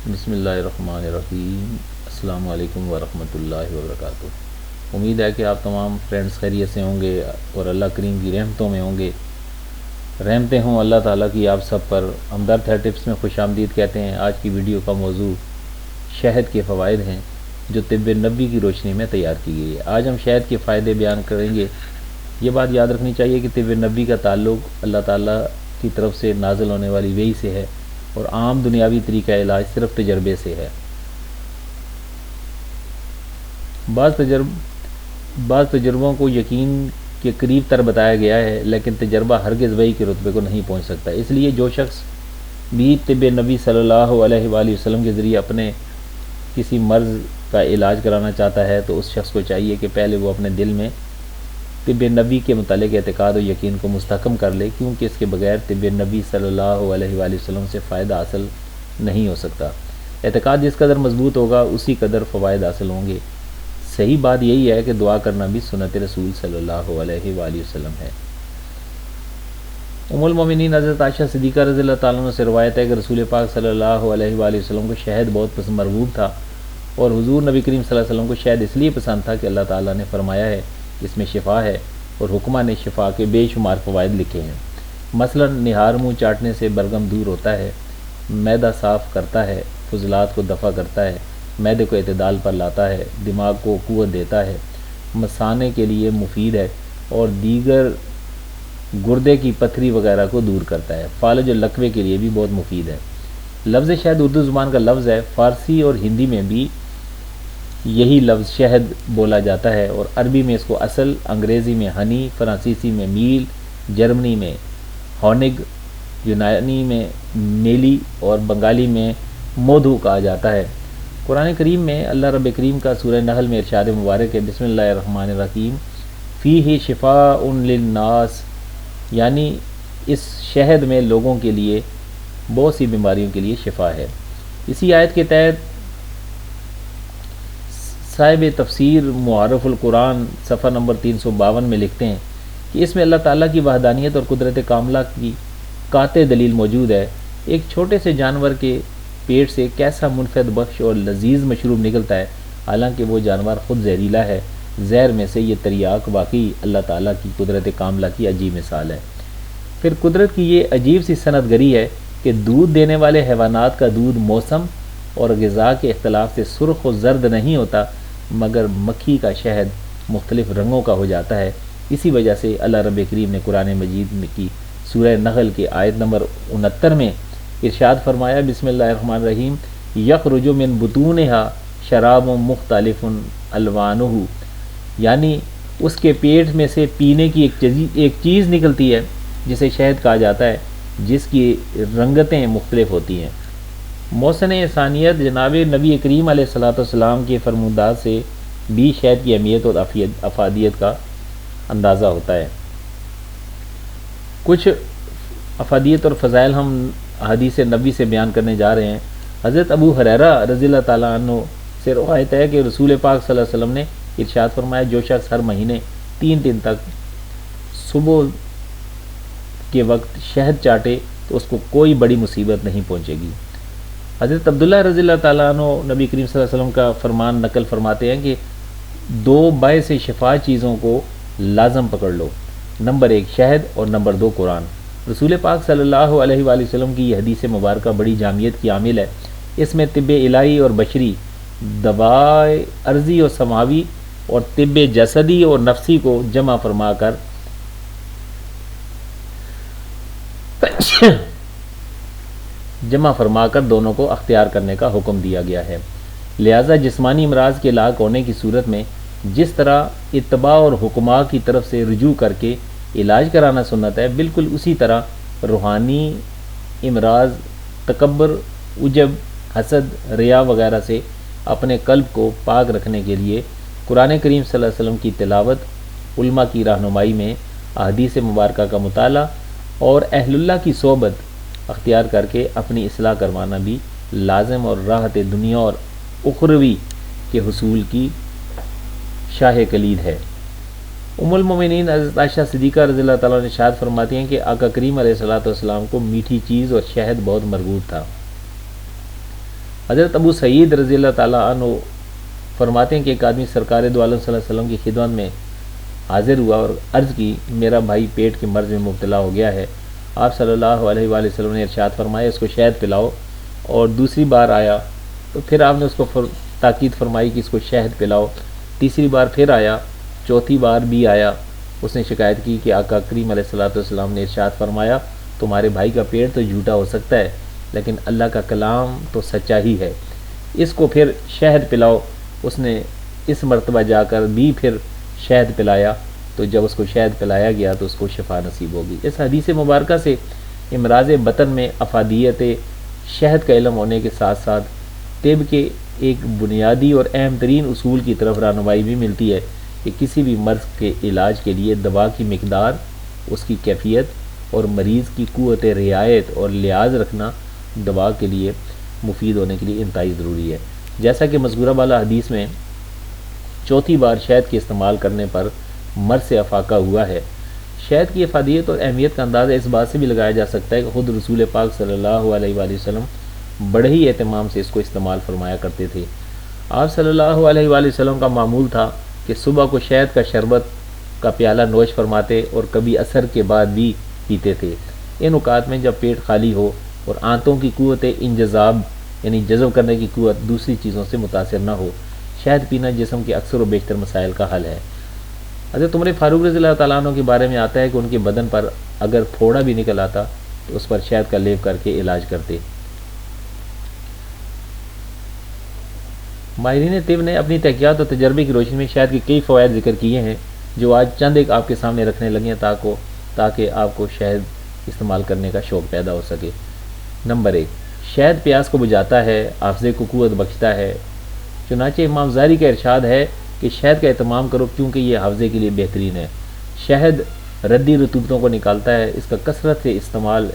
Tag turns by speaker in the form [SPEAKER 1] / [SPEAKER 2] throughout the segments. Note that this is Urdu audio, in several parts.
[SPEAKER 1] بسم اللہ الرحمن الرحیم۔ السلام علیکم ورحمۃ اللہ وبرکاتہ۔ امید ہے کہ آپ تمام فرینڈز خیریت سے ہوں گے اور اللہ کریم کی رحمتوں میں ہوں گے۔ رحمتیں ہوں اللہ تعالیٰ کی آپ سب پر۔ ہمدرد ہے ٹپس میں خوش آمدید کہتے ہیں۔ آج کی ویڈیو کا موضوع شہد کے فوائد ہیں جو طب نبوی کی روشنی میں تیار کی گئی ہے۔ آج ہم شہد کے فائدے بیان کریں گے۔ یہ بات یاد رکھنی چاہیے کہ طب نبوی کا تعلق اللہ تعالیٰ کی طرف سے نازل ہونے والی وحی سے ہے اور عام دنیاوی طریقہ علاج صرف تجربے سے ہے۔ بعض تجربوں کو یقین کے قریب تر بتایا گیا ہے، لیکن تجربہ ہرگز وحی کے رتبے کو نہیں پہنچ سکتا۔ اس لیے جو شخص بھی طب نبی صلی اللہ علیہ وآلہ وسلم کے ذریعے اپنے کسی مرض کا علاج کرانا چاہتا ہے تو اس شخص کو چاہیے کہ پہلے وہ اپنے دل میں طب نبی کے متعلق اعتقاد و یقین کو مستحکم کر لے، کیونکہ اس کے بغیر طب نبی صلی اللہ علیہ وآلہ وسلم سے فائدہ حاصل نہیں ہو سکتا۔ اعتقاد جس قدر مضبوط ہوگا اسی قدر فوائد حاصل ہوں گے۔ صحیح بات یہی ہے کہ دعا کرنا بھی سنت رسول صلی اللہ علیہ وآلہ وسلم ہے۔ ام المومنین حضرت عائشہ صدیقہ رضی اللہ تعالیٰ عنہ سے روایت ہے کہ رسول پاک صلی اللہ علیہ وآلہ وسلم کو شہد بہت پسند مرغوب تھا، اور حضور نبی کریم صلی اللہ علیہ وسلم کو شہد اس لیے پسند تھا کہ اللہ تعالیٰ نے فرمایا ہے اس میں شفا ہے، اور حکمہ نے شفا کے بے شمار فوائد لکھے ہیں۔ مثلا نہار منہ چاٹنے سے بلغم دور ہوتا ہے، معدہ صاف کرتا ہے، فضلات کو دفع کرتا ہے، معدے کو اعتدال پر لاتا ہے، دماغ کو قوت دیتا ہے، مثانے کے لیے مفید ہے، اور دیگر گردے کی پتھری وغیرہ کو دور کرتا ہے۔ فالج اور لقوے کے لیے بھی بہت مفید ہے۔ لفظ شہد اردو زبان کا لفظ ہے۔ فارسی اور ہندی میں بھی یہی لفظ شہد بولا جاتا ہے، اور عربی میں اس کو اصل، انگریزی میں ہنی، فرانسیسی میں میل، جرمنی میں ہونگ، یونانی میں میلی اور بنگالی میں مودھو کہا جاتا ہے۔ قرآن کریم میں اللہ رب کریم کا سورہ نحل میں ارشاد مبارک ہے، بسم اللہ الرحمن الرحیم، فیہ شفاء للناس، یعنی اس شہد میں لوگوں کے لیے بہت سی بیماریوں کے لیے شفا ہے۔ اسی آیت کے تحت صاحب تفسیر معارف القرآن صفحہ نمبر 352 میں لکھتے ہیں کہ اس میں اللہ تعالیٰ کی وحدانیت اور قدرت کاملہ کی قاطع دلیل موجود ہے۔ ایک چھوٹے سے جانور کے پیٹ سے کیسا منفعت بخش اور لذیذ مشروب نکلتا ہے، حالانکہ وہ جانور خود زہریلا ہے۔ زہر میں سے یہ تریاک واقعی اللہ تعالیٰ کی قدرت کاملہ کی عجیب مثال ہے۔ پھر قدرت کی یہ عجیب سی صنعت گری ہے کہ دودھ دینے والے حیوانات کا دودھ موسم اور غذا کے اختلاف سے سرخ و زرد نہیں ہوتا، مگر مکھی کا شہد مختلف رنگوں کا ہو جاتا ہے۔ اسی وجہ سے اللہ رب کریم نے قرآن مجید میں کی سورہ نحل کے آیت نمبر 69 میں ارشاد فرمایا، بسم اللہ الرحمن الرحیم، یخرج من بطونہا شراب مختلف الوانہ، یعنی اس کے پیٹ میں سے پینے کی ایک چیز نکلتی ہے جسے شہد کہا جاتا ہے، جس کی رنگتیں مختلف ہوتی ہیں۔ محسن ثانیت جناب نبی کریم علیہ الصلوۃ والسلام کے فرمودات سے بھی شہد کی اہمیت اور افادیت کا اندازہ ہوتا ہے۔ کچھ افادیت اور فضائل ہم حدیث نبی سے بیان کرنے جا رہے ہیں۔ حضرت ابو ہریرہ رضی اللہ تعالیٰ عنہ سے روایت ہے کہ رسول پاک صلی اللہ علیہ وسلم نے ارشاد فرمایا، جو شخص ہر مہینے 3 دن تک صبح کے وقت شہد چاٹے تو اس کو کوئی بڑی مصیبت نہیں پہنچے گی۔ حضرت عبداللہ رضی اللہ تعالیٰ عنہ نبی کریم صلی اللہ علیہ وسلم کا فرمان نقل فرماتے ہیں کہ 2 باعث شفا چیزوں کو لازم پکڑ لو، نمبر 1 شہد اور نمبر 2 قرآن۔ رسول پاک صلی اللہ علیہ وآلہ وسلم کی یہ حدیث مبارکہ بڑی جامعیت کی عامل ہے۔ اس میں طب الہی اور بشری، دوائے ارضی اور سماوی، اور طب جسدی اور نفسی کو جمع فرما کر دونوں کو اختیار کرنے کا حکم دیا گیا ہے۔ لہٰذا جسمانی امراض کے لاحق ہونے کی صورت میں جس طرح اتباع اور حکماء کی طرف سے رجوع کر کے علاج کرانا سنت ہے، بالکل اسی طرح روحانی امراض، تکبر، عجب، حسد، ریا وغیرہ سے اپنے قلب کو پاک رکھنے کے لیے قرآن کریم صلی اللہ علیہ وسلم کی تلاوت، علماء کی رہنمائی میں احادیث مبارکہ کا مطالعہ اور اہل اللہ کی صحبت اختیار کر کے اپنی اصلاح کروانا بھی لازم اور راحت دنیا اور اخروی کے حصول کی شاہ کلید ہے۔ ام المومنین حضرت عائشہ صدیقہ رضی اللہ تعالیٰ نے ارشاد فرماتی ہیں کہ آقا کریم علیہ الصلوۃ والسلام کو میٹھی چیز اور شہد بہت مرغوب تھا۔ حضرت ابو سعید رضی اللہ تعالیٰ عنہ فرماتے ہیں کہ ایک آدمی سرکار دو عالم صلی اللہ علیہ وسلم کی خدمت میں حاضر ہوا اور عرض کی میرا بھائی پیٹ کے مرض میں مبتلا ہو گیا ہے۔ آپ صلی اللہ علیہ وآلہ وسلم نے ارشاد فرمایا اس کو شہد پلاؤ، اور دوسری بار آیا تو پھر آپ نے اس کو تاکید فرمائی کہ اس کو شہد پلاؤ، تیسری بار پھر آیا، چوتھی بار بھی آیا، اس نے شکایت کی کہ آقا کریم علیہ الصلوۃ والسلام نے ارشاد فرمایا تمہارے بھائی کا پیٹ تو جھوٹا ہو سکتا ہے لیکن اللہ کا کلام تو سچا ہی ہے، اس کو پھر شہد پلاؤ۔ اس نے اس مرتبہ جا کر بھی پھر شہد پلایا، تو جب اس کو شہد پلایا گیا تو اس کو شفا نصیب ہوگی۔ اس حدیث مبارکہ سے امراض بطن میں افادیت شہد کا علم ہونے کے ساتھ ساتھ طب کے ایک بنیادی اور اہم ترین اصول کی طرف رہنمائی بھی ملتی ہے کہ کسی بھی مرض کے علاج کے لیے دوا کی مقدار، اس کی کیفیت اور مریض کی قوت رعایت اور لحاظ رکھنا دوا کے لیے مفید ہونے کے لیے انتہائی ضروری ہے۔ جیسا کہ مذکورہ والا حدیث میں چوتھی بار شہد کے استعمال کرنے پر مرض سے افاقہ ہوا ہے۔ شہد کی افادیت اور اہمیت کا اندازہ اس بات سے بھی لگایا جا سکتا ہے کہ خود رسول پاک صلی اللہ علیہ وآلہ وسلم بڑے ہی اہتمام سے اس کو استعمال فرمایا کرتے تھے۔ آپ صلی اللہ علیہ وآلہ وسلم کا معمول تھا کہ صبح کو شہد کا شربت کا پیالہ نوش فرماتے اور کبھی عصر کے بعد بھی پیتے تھے۔ ان اوقات میں جب پیٹ خالی ہو اور آنتوں کی قوت انجذاب یعنی جذب کرنے کی قوت دوسری چیزوں سے متاثر نہ ہو، شہد پینا جسم کے اکثر و بیشتر مسائل کا حل ہے۔ حضرت عمر فاروق رضی اللہ تعالیٰ عنہ کے بارے میں آتا ہے کہ ان کے بدن پر اگر پھوڑا بھی نکل آتا تو اس پر شہد کا لیپ کر کے علاج کرتے۔ ماہرین طب نے اپنی تحقیقات اور تجربے کی روشنی میں شہد کے کئی فوائد ذکر کیے ہیں جو آج چند ایک آپ کے سامنے رکھنے لگے ہیں تاکہ آپ کو شہد استعمال کرنے کا شوق پیدا ہو سکے۔ نمبر 1، شہد پیاس کو بجھاتا ہے، حافظے کو قوت بخشتا ہے۔ چنانچہ امام زہری کا ارشاد ہے کہ شہد کا اہتمام کرو کیونکہ یہ حافظے کے لیے بہترین ہے۔ شہد ردی رطوبتوں کو نکالتا ہے، اس کا کثرت سے استعمال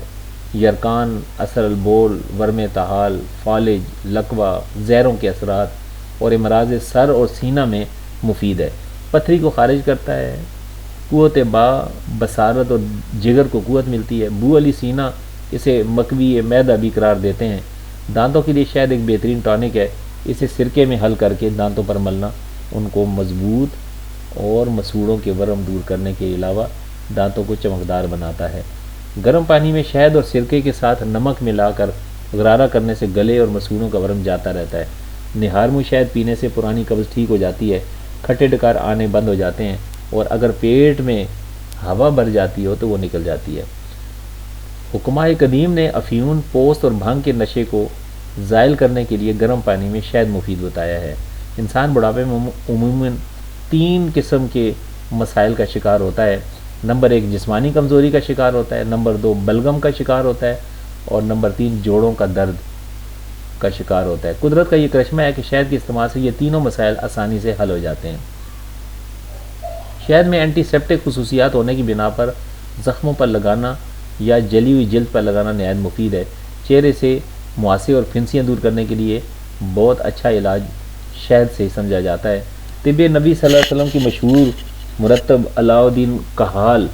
[SPEAKER 1] یرکان، اثر البول، ورم طحال، فالج، لقوہ، زہروں کے اثرات اور امراض سر اور سینہ میں مفید ہے۔ پتھری کو خارج کرتا ہے، قوت بصارت اور جگر کو قوت ملتی ہے۔ بو علی سینہ اسے مکوی معدہ بھی قرار دیتے ہیں۔ دانتوں کے لیے شہد ایک بہترین ٹانک ہے، اسے سرکے میں حل کر کے دانتوں پر ملنا ان کو مضبوط اور مسوڑوں کے ورم دور کرنے کے علاوہ دانتوں کو چمکدار بناتا ہے۔ گرم پانی میں شہد اور سرکے کے ساتھ نمک ملا کر غرارہ کرنے سے گلے اور مسوڑوں کا ورم جاتا رہتا ہے۔ نہار منہ شہد پینے سے پرانی قبض ٹھیک ہو جاتی ہے، کھٹے ڈکار آنے بند ہو جاتے ہیں اور اگر پیٹ میں ہوا بھر جاتی ہو تو وہ نکل جاتی ہے۔ حکماء قدیم نے افیون، پوست اور بھنگ کے نشے کو زائل کرنے کے لیے گرم پانی میں شہد مفید بتایا ہے۔ انسان بڑھاپے میں عموماً 3 قسم کے مسائل کا شکار ہوتا ہے۔ نمبر 1، جسمانی کمزوری کا شکار ہوتا ہے، نمبر 2، بلغم کا شکار ہوتا ہے اور نمبر 3، جوڑوں کا درد کا شکار ہوتا ہے۔ قدرت کا یہ کرشمہ ہے کہ شہد کے استعمال سے یہ تینوں مسائل آسانی سے حل ہو جاتے ہیں۔ شہد میں اینٹی سیپٹک خصوصیات ہونے کی بنا پر زخموں پر لگانا یا جلی ہوئی جلد پر لگانا نہایت مفید ہے۔ چہرے سے مواصے اور پھنسیاں دور کرنے کے لیے بہت اچھا علاج شہد سے سمجھا جاتا ہے۔ طب نبی صلی اللہ علیہ وسلم کی مشہور مرتب علاء الدین کہال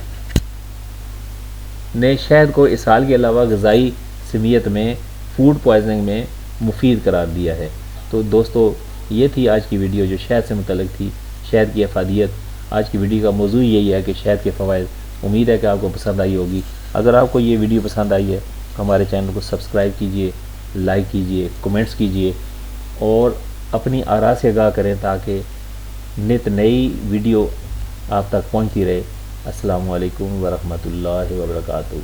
[SPEAKER 1] نے شہد کو اسہال کے علاوہ غذائی سمیت میں، فوڈ پوائزننگ میں مفید قرار دیا ہے۔ تو دوستو یہ تھی آج کی ویڈیو جو شہد سے متعلق تھی، شہد کی افادیت۔ آج کی ویڈیو کا موضوع یہی ہے کہ شہد کے فوائد۔ امید ہے کہ آپ کو پسند آئی ہوگی۔ اگر آپ کو یہ ویڈیو پسند آئی ہے ہمارے چینل کو سبسکرائب کیجئے، لائک کیجئے، کمنٹس کیجئے اور اپنی آراء سے آگاہ کریں تاکہ نت نئی ویڈیو آپ تک پہنچتی رہے۔ السلام علیکم ورحمۃ اللہ وبرکاتہ۔